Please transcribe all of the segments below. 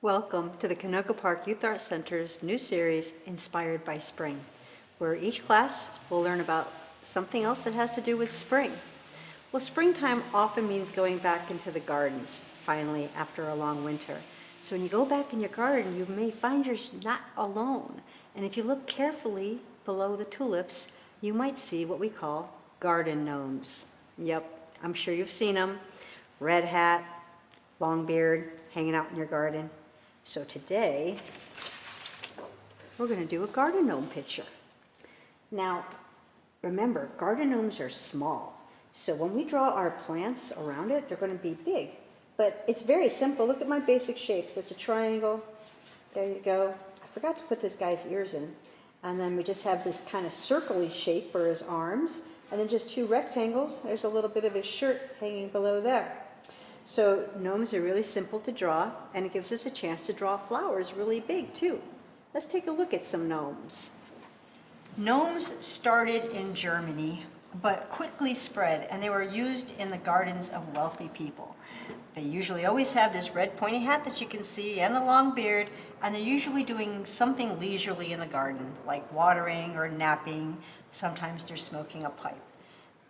Welcome to the Canoga Park Youth Arts Center's new series, Inspired by Spring, where each class will learn about something else that has to do with spring. Well, springtime often means going back into the gardens, finally, after a long winter. So when you go back in your garden, you may find you're not alone. And if you look carefully below the tulips, you might see what we call garden gnomes. Yep, I'm sure you've seen them. Red hat, long beard, hanging out in your garden. So today, we're going to do a garden gnome picture. Now, remember, garden gnomes are small. So when we draw our plants around it, they're going to be big. But it's very simple. Look at my basic shapes. It's a triangle. There you go. I forgot to put this guy's ears in. And then we just have this kind of circle-y shape for his arms. And then just two rectangles. There's a little bit of his shirt hanging below there. So gnomes are really simple to draw, and it gives us a chance to draw flowers really big too. Let's take a look at some gnomes. Gnomes started in Germany, but quickly spread, and they were used in the gardens of wealthy people. They usually always have this red pointy hat that you can see and the long beard, and they're usually doing something leisurely in the garden, like watering or napping. Sometimes they're smoking a pipe.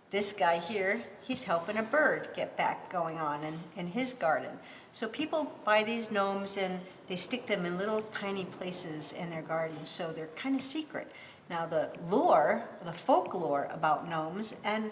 This guy here, he's helping a bird get back going on in his garden. So people buy these gnomes and they stick them in little tiny places in their gardens, so they're kind of secret. Now the folklore about gnomes, and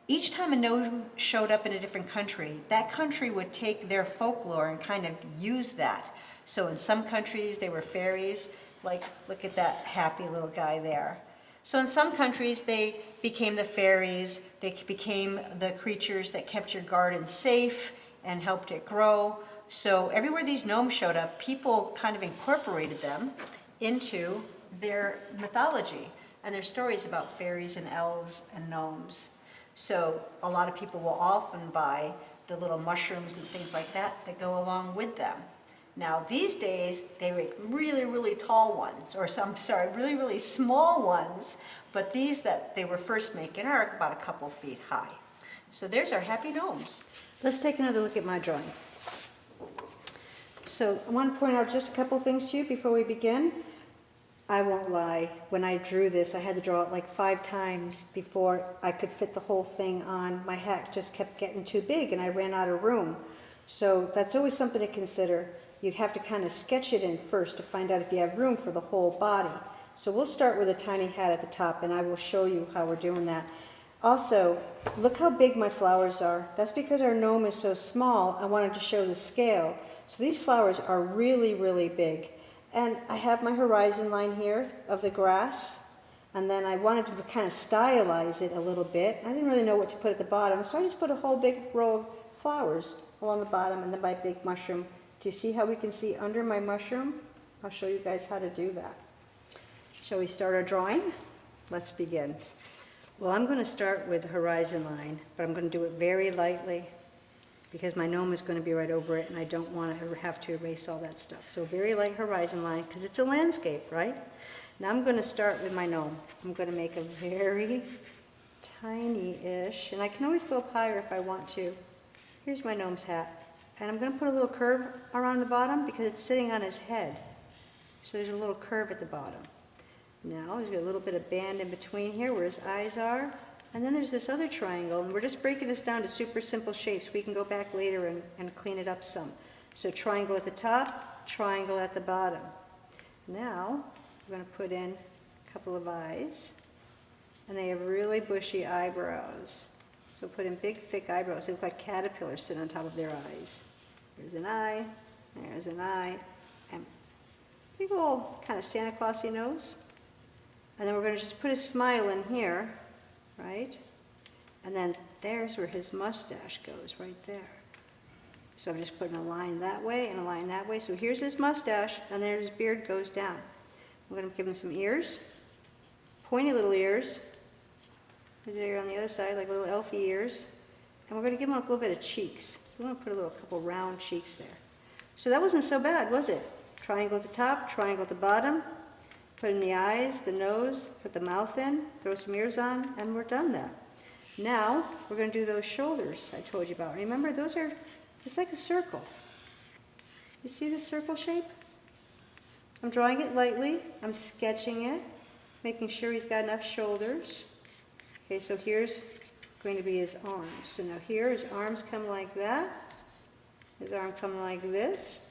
each time a gnome showed up in a different country, that country would take their folklore and kind of use that. So in some countries they were fairies, like look at that happy little guy there. So in some countries, they became the fairies, they became the creatures that kept your garden safe and helped it grow. So everywhere these gnomes showed up, people kind of incorporated them into their mythology and their stories about fairies and elves and gnomes. So a lot of people will often buy the little mushrooms and things like that that go along with them. Now these days, they make really, really tall ones, or really, really small ones, but these that they were first making are about a couple feet high. So there's our happy gnomes. Let's take another look at my drawing. So I want to point out just a couple things to you before we begin. I won't lie, when I drew this, I had to draw it like 5 times before I could fit the whole thing on. My hat just kept getting too big and I ran out of room. So that's always something to consider. You have to kind of sketch it in first to find out if you have room for the whole body. So we'll start with a tiny hat at the top, and I will show you how we're doing that. Also, look how big my flowers are. That's because our gnome is so small. I wanted to show the scale. So these flowers are really, really big. And I have my horizon line here of the grass, and then I wanted to kind of stylize it a little bit. I didn't really know what to put at the bottom, so I just put a whole big row of flowers along the bottom, and then my big mushroom. Do you see how we can see under my mushroom? I'll show you guys how to do that. Shall we start our drawing? Let's begin. Well, I'm going to start with the horizon line, but I'm going to do it very lightly because my gnome is going to be right over it and I don't want to have to erase all that stuff. So very light horizon line because it's a landscape, right? Now I'm going to start with my gnome. I'm going to make a very tiny-ish, and I can always go up higher if I want to. Here's my gnome's hat. And I'm going to put a little curve around the bottom because it's sitting on his head. So there's a little curve at the bottom. Now there's a little bit of band in between here where his eyes are. And then there's this other triangle, and we're just breaking this down to super simple shapes. We can go back later and clean it up some. So triangle at the top, triangle at the bottom. Now we're going to put in a couple of eyes. And they have really bushy eyebrows. So put in big, thick eyebrows. They look like caterpillars sitting on top of their eyes. There's an eye, and big old kind of Santa Clausy nose. And then we're going to just put a smile in here, right? And then there's where his mustache goes, right there. So I'm just putting a line that way and a line that way. So here's his mustache, and there his beard goes down. We're going to give him some ears, pointy little ears. There on the other side, like little elfy ears. And we're going to give him a little bit of cheeks. So we're going to put a couple round cheeks there. So that wasn't so bad, was it? Triangle at the top, triangle at the bottom. Put in the eyes, the nose, put the mouth in, throw some ears on, and we're done that. Now, we're going to do those shoulders I told you about. Remember, it's like a circle. You see the circle shape? I'm drawing it lightly. I'm sketching it, making sure he's got enough shoulders. Okay, so here's going to be his arms. So now here, his arms come like that. His arm come like this.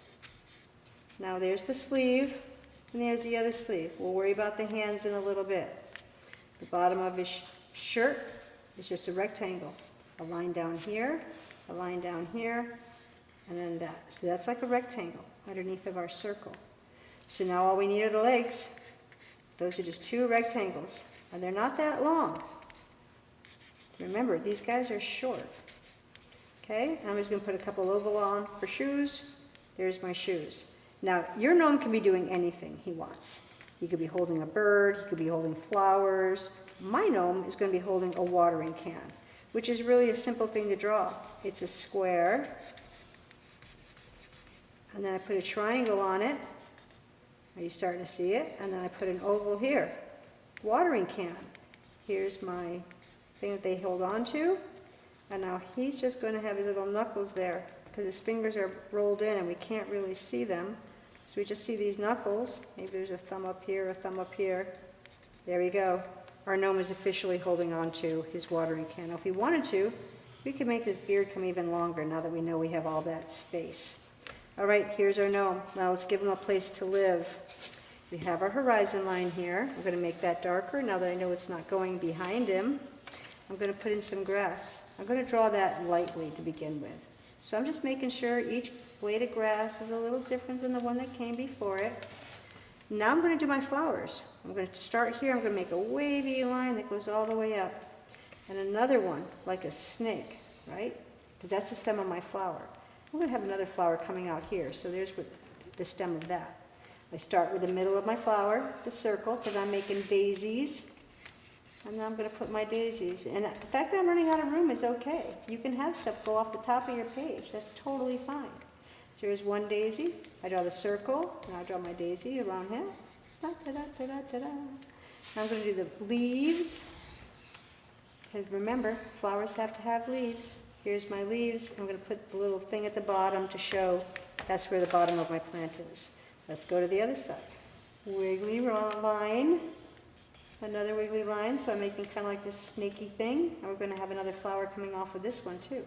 Now there's the sleeve, and there's the other sleeve. We'll worry about the hands in a little bit. The bottom of his shirt is just a rectangle. A line down here, a line down here, and then that. So that's like a rectangle underneath of our circle. So now all we need are the legs. Those are just two rectangles, and they're not that long. Remember, these guys are short. Okay, I'm just going to put a couple oval on for shoes. There's my shoes. Now, your gnome can be doing anything he wants. He could be holding a bird, he could be holding flowers. My gnome is going to be holding a watering can, which is really a simple thing to draw. It's a square, and then I put a triangle on it. Are you starting to see it? And then I put an oval here. Watering can. Here's my thing that they hold on to. And now he's just going to have his little knuckles there because his fingers are rolled in and we can't really see them. So we just see these knuckles. Maybe there's a thumb up here, a thumb up here. There we go. Our gnome is officially holding on to his watering can. Now if we wanted to, we could make this beard come even longer now that we know we have all that space. All right, here's our gnome. Now let's give him a place to live. We have our horizon line here. I'm going to make that darker now that I know it's not going behind him. I'm going to put in some grass. I'm going to draw that lightly to begin with. So I'm just making sure each blade of grass is a little different than the one that came before it. Now I'm going to do my flowers. I'm going to start here. I'm going to make a wavy line that goes all the way up. And another one, like a snake, right? Because that's the stem of my flower. I'm going to have another flower coming out here. So there's the stem of that. I start with the middle of my flower, the circle, because I'm making daisies. And then I'm going to put my daisies. And the fact that I'm running out of room is okay. You can have stuff go off the top of your page. That's totally fine. So here's one daisy. I draw the circle, and I draw my daisy around him. Da, da, da, da, da, da. Now I'm going to do the leaves. Because remember, flowers have to have leaves. Here's my leaves. I'm going to put the little thing at the bottom to show that's where the bottom of my plant is. Let's go to the other side. Wiggly line. Another wiggly line. So I'm making kind of like this snaky thing. And we're going to have another flower coming off of this one too.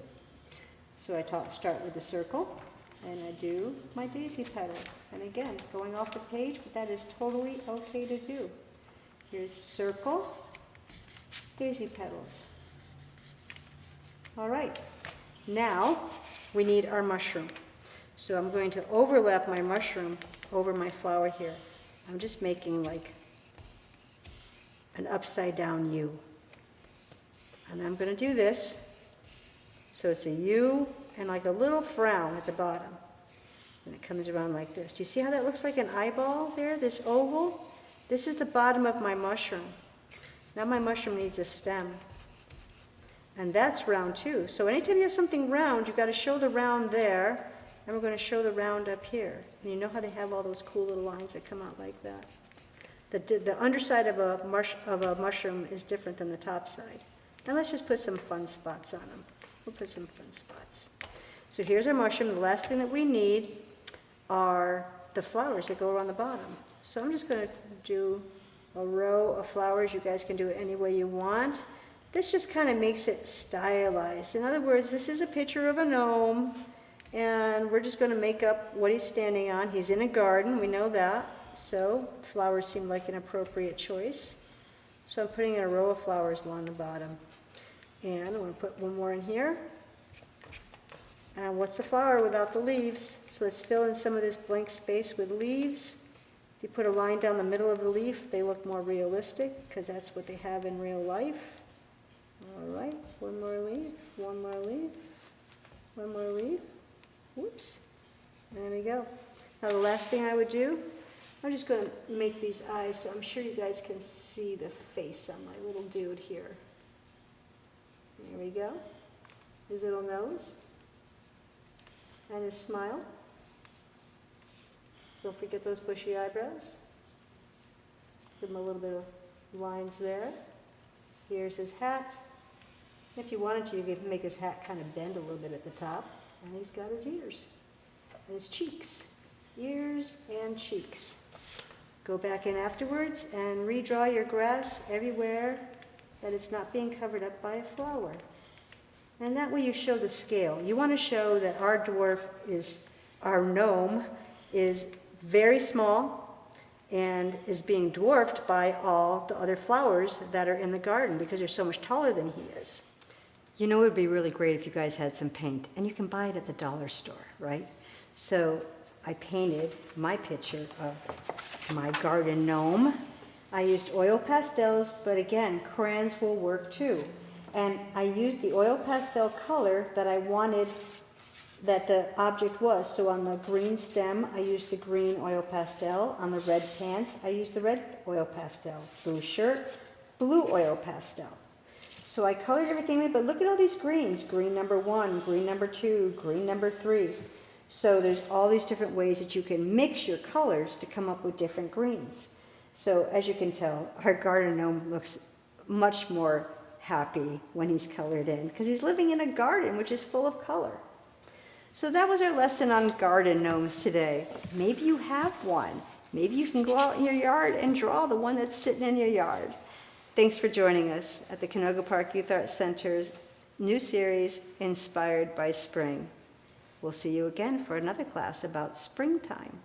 So I start with the circle. And I do my daisy petals. And again, going off the page, but that is totally okay to do. Here's circle, daisy petals. All right, now we need our mushroom. So I'm going to overlap my mushroom over my flower here. I'm just making like an upside down U. And I'm going to do this. So it's a U and like a little frown at the bottom. And it comes around like this. Do you see how that looks like an eyeball there, this oval? This is the bottom of my mushroom. Now my mushroom needs a stem. And that's round too. So anytime you have something round, you've got to show the round there, and we're going to show the round up here. And you know how they have all those cool little lines that come out like that? The underside of a mushroom is different than the top side. Now let's just put some fun spots on them. We'll put some fun spots. So here's our mushroom. The last thing that we need are the flowers that go around the bottom. So I'm just going to do a row of flowers. You guys can do it any way you want. This just kind of makes it stylized. In other words, this is a picture of a gnome, and we're just going to make up what he's standing on. He's in a garden, we know that, so flowers seem like an appropriate choice. So I'm putting in a row of flowers along the bottom. And I'm going to put one more in here. And what's a flower without the leaves? So let's fill in some of this blank space with leaves. If you put a line down the middle of the leaf, they look more realistic, because that's what they have in real life. All right, one more leaf, one more leaf, one more leaf. Whoops. There we go. Now the last thing I would do, I'm just going to make these eyes so I'm sure you guys can see the face on my little dude here. There we go. His little nose. And his smile. Don't forget those bushy eyebrows. Give him a little bit of lines there. Here's his hat. If you wanted to, you could make his hat kind of bend a little bit at the top. And he's got his ears and his cheeks. ears, and cheeks. Go back in afterwards and redraw your grass everywhere that it's not being covered up by a flower. And that way you show the scale. You want to show that our gnome is very small and is being dwarfed by all the other flowers that are in the garden because they're so much taller than he is. You know, it would be really great if you guys had some paint, and you can buy it at the dollar store, right? So I painted my picture of my garden gnome. I used oil pastels, but again, crayons will work too. And I used the oil pastel color that I wanted that the object was. So on the green stem, I used the green oil pastel. On the red pants, I used the red oil pastel. Blue shirt, blue oil pastel. So I colored everything in, but look at all these greens. Green number 1, green number 2, green number 3. So there's all these different ways that you can mix your colors to come up with different greens. So as you can tell, our garden gnome looks much more happy when he's colored in because he's living in a garden which is full of color. So that was our lesson on garden gnomes today. Maybe you have one. Maybe you can go out in your yard and draw the one that's sitting in your yard. Thanks for joining us at the Canoga Park Youth Arts Center's new series, Inspired by Spring. We'll see you again for another class about springtime.